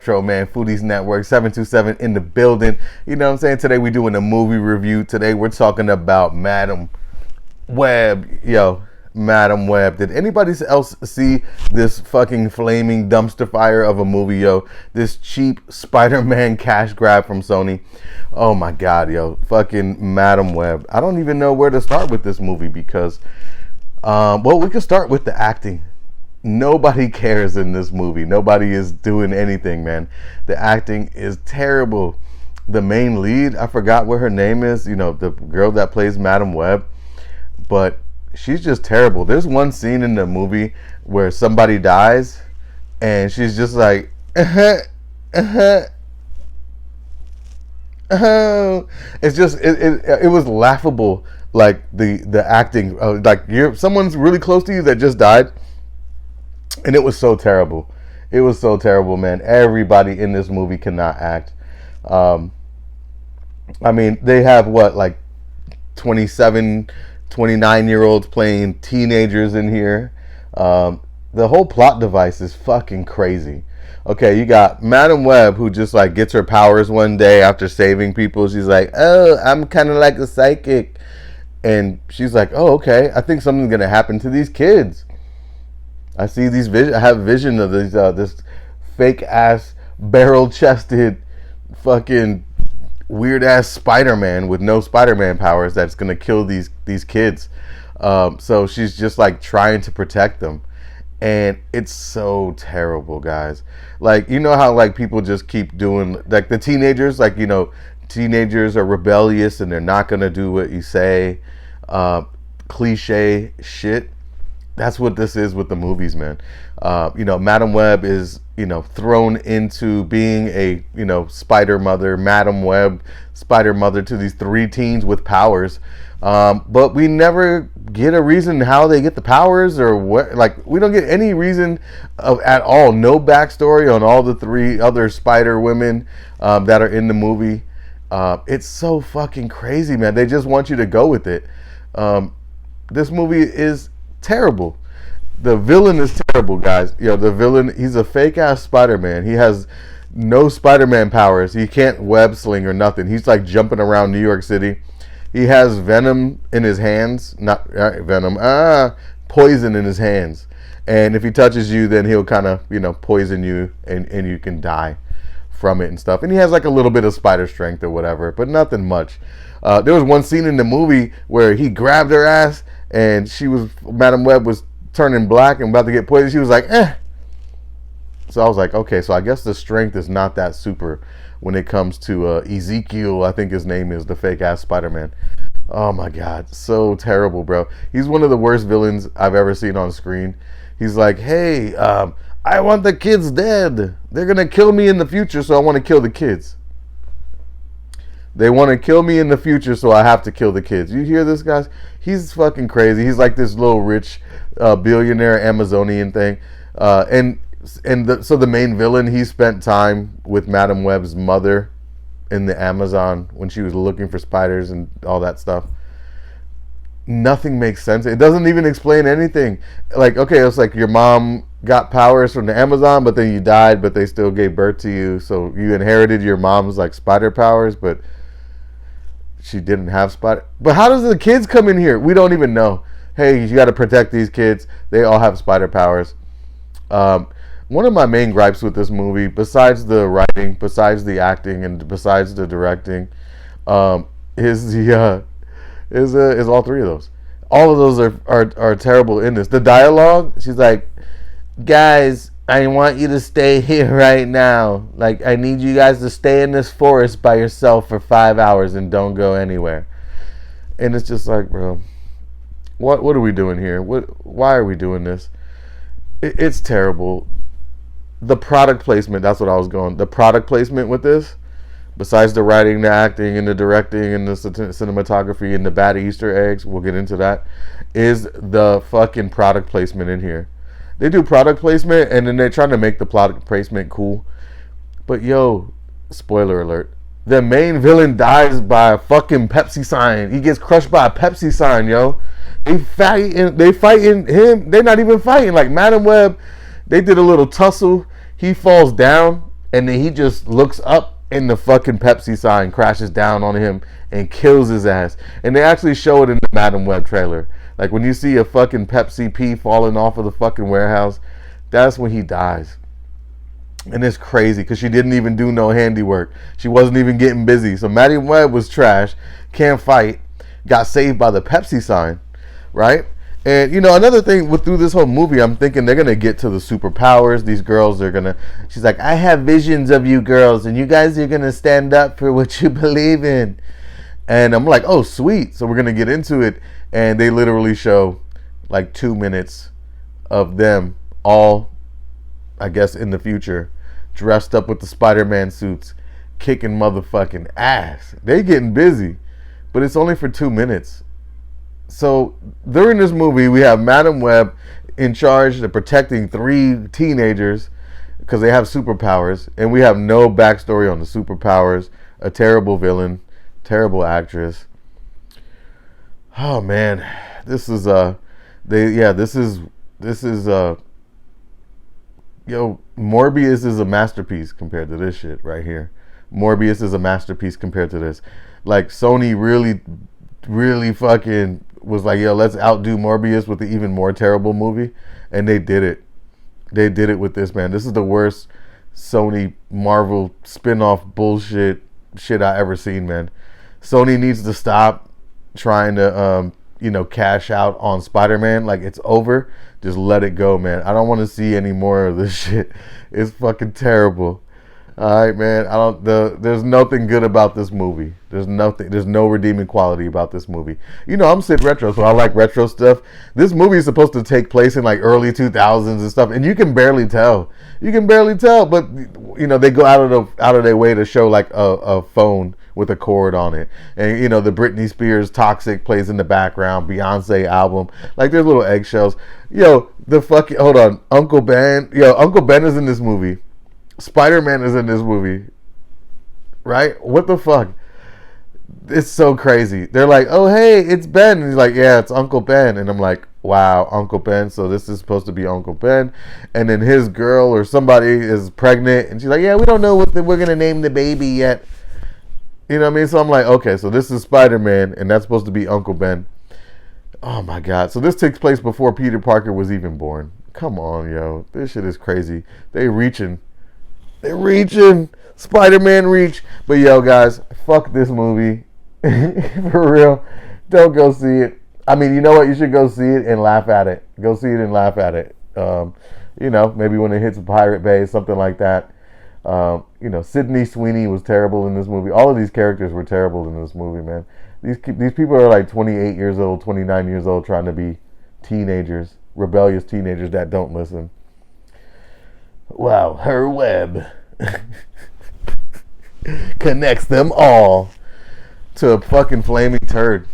Show, man. Foodies Network 727 in the building. You know what I'm saying? Today we're doing a movie review. Today we're talking about Madam Web. Yo, Madam Web. Did anybody else see this fucking flaming dumpster fire of a movie, yo? This cheap Spider-Man cash grab from Sony. Oh my god, yo. Fucking Madam Web. I don't even know where to start with this movie because, well, we could start with the acting. Nobody cares in this movie. Nobody is doing anything, man. The acting is terrible. The main lead, I forgot what her name is, you know, the girl that plays Madam Web, but she's just terrible. There's one scene in the movie where somebody dies and she's just like, it's just it was laughable, like the acting, like someone's really close to you that just died. And it was so terrible. It was so terrible, man. Everybody in this movie cannot act. I mean, they have what, like 27, 29-year-olds playing teenagers in here. The whole plot device is fucking crazy. Okay, you got Madam Web, who just like gets her powers one day after saving people. She's like, oh, I'm kind of like a psychic. And she's like, oh, okay, I think something's going to happen to these kids. I see these I have vision of these this fake ass barrel chested fucking weird ass Spider-Man with no Spider-Man powers that's gonna kill these kids. So she's just like trying to protect them, and it's so terrible, guys. Like, you know how like people just keep doing, like the teenagers, like, you know, teenagers are rebellious and they're not gonna do what you say. Cliche shit. That's what this is with the movies, man. You know, Madam Web is, you know, thrown into being a, you know, spider mother, Madam Web, spider mother to these three teens with powers. But we never get a reason how they get the powers or what. Like, we don't get any reason at all. No backstory on all the three other spider women that are in the movie. It's so fucking crazy, man. They just want you to go with it. This movie is terrible. The villain is terrible, guys. Yo, the villain, he's a fake ass Spider-Man. He has no Spider-Man powers. He can't web sling or nothing. He's like jumping around New York City. He has venom in his hands. Not venom. Poison in his hands. And if he touches you, then he'll kind of, you know, poison you and you can die from it and stuff. And he has like a little bit of spider strength or whatever, but nothing much. There was one scene in the movie where he grabbed her ass and Madam Web was turning black and about to get poisoned. She was like, eh. So I was like, okay, so I guess the strength is not that super when it comes to Ezekiel, I think his name is, the fake ass Spider-Man. Oh my God, so terrible, bro. He's one of the worst villains I've ever seen on screen. He's like, hey, I want the kids dead. They're gonna kill me in the future, so I want to kill the kids. They want to kill me in the future, so I have to kill the kids. You hear this, guys? He's fucking crazy. He's like this little rich billionaire Amazonian thing. So the main villain, he spent time with Madam Web's mother in the Amazon when she was looking for spiders and all that stuff. Nothing makes sense. It doesn't even explain anything. Like, okay, it's like your mom got powers from the Amazon, but then you died, but they still gave birth to you. So you inherited your mom's like spider powers, but she didn't have spider. But how does the kids come in here? We don't even know. Hey, you got to protect these kids. They all have spider powers. One of my main gripes with this movie, besides the writing, besides the acting, and besides the directing, is all three of those. All of those are terrible in this. The dialogue, she's like, guys, I want you to stay here right now. Like, I need you guys to stay in this forest by yourself for 5 hours and don't go anywhere. And it's just like, bro, what are we doing here? Why are we doing this? It's terrible. The product placement, that's what I was going. The product placement with this, besides the writing, the acting, and the directing, and the cinematography, and the bad Easter eggs, we'll get into that, is the fucking product placement in here. They do product placement, and then they're trying to make the product placement cool. But yo, spoiler alert, the main villain dies by a fucking Pepsi sign. He gets crushed by a Pepsi sign, yo. They fighting him. They're not even fighting. Like Madam Web, they did a little tussle. He falls down, and then he just looks up and the fucking Pepsi sign crashes down on him and kills his ass. And they actually show it in the Madam Web trailer. Like when you see a fucking Pepsi P falling off of the fucking warehouse, that's when he dies. And it's crazy because she didn't even do no handiwork. She wasn't even getting busy. So Madam Web was trash, can't fight, got saved by the Pepsi sign, right? And you know, another thing through this whole movie, I'm thinking they're gonna get to the superpowers. These girls are gonna. She's like, I have visions of you girls, and you guys are gonna stand up for what you believe in. And I'm like, oh sweet. So we're gonna get into it, and they literally show like 2 minutes of them all, I guess in the future, dressed up with the Spider-Man suits, kicking motherfucking ass. They getting busy, but it's only for 2 minutes. So during this movie, we have Madam Web in charge of protecting 3 teenagers because they have superpowers, and we have no backstory on the superpowers. A terrible villain, terrible actress. Oh man, this is Morbius is a masterpiece compared to this shit right here. Morbius is a masterpiece compared to this. Like Sony really fucking was like, yo, let's outdo Morbius with an even more terrible movie, and they did it. They did it with this, man. This is the worst Sony Marvel spin-off bullshit shit I ever seen, man. Sony needs to stop trying to cash out on Spider-Man. Like, it's over. Just let it go, man. I don't want to see any more of this shit. It's fucking terrible. All right, man. There's nothing good about this movie. There's no redeeming quality about this movie. You know, I'm Sid Retro, so I like retro stuff. This movie is supposed to take place in like early 2000s and stuff, and you can barely tell. But you know, they go out of their way to show like a phone with a cord on it, and you know, the Britney Spears "Toxic" plays in the background, Beyonce album. Like, there's little eggshells. Yo, hold on, Uncle Ben. Yo, Uncle Ben is in this movie. Spider-Man is in this movie, right? What the fuck? It's so crazy. They're like, oh, hey, it's Ben. And he's like, yeah, it's Uncle Ben. And I'm like, wow, Uncle Ben. So this is supposed to be Uncle Ben. And then his girl or somebody is pregnant. And she's like, yeah, we don't know what we're going to name the baby yet. You know what I mean? So I'm like, okay, so this is Spider-Man, and that's supposed to be Uncle Ben. Oh, my God. So this takes place before Peter Parker was even born. Come on, yo. This shit is crazy. They're reaching. Spider-Man reach. But yo, guys, fuck this movie. For real. Don't go see it. I mean, you know what? You should go see it and laugh at it. Go see it and laugh at it. You know, maybe when it hits Pirate Bay, something like that. You know, Sydney Sweeney was terrible in this movie. All of these characters were terrible in this movie, man. These people are like 28 years old, 29 years old, trying to be teenagers, rebellious teenagers that don't listen. Wow, her web connects them all to a fucking flaming turd.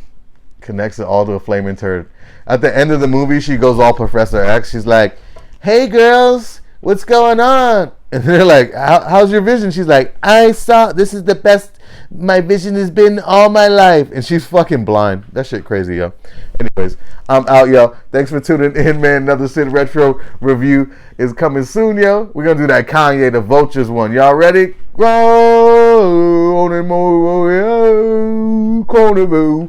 Connects it all to a flaming turd. At the end of the movie, she goes all Professor X. She's like, hey girls, what's going on? And they're like, how's your vision? She's like, this is the best my vision has been all my life. And she's fucking blind. That shit crazy, yo. Anyways, I'm out, yo. Thanks for tuning in, man. Another Sid Retro review is coming soon, yo. We're going to do that Kanye the Vultures one. Y'all ready? Roll on and more, corner.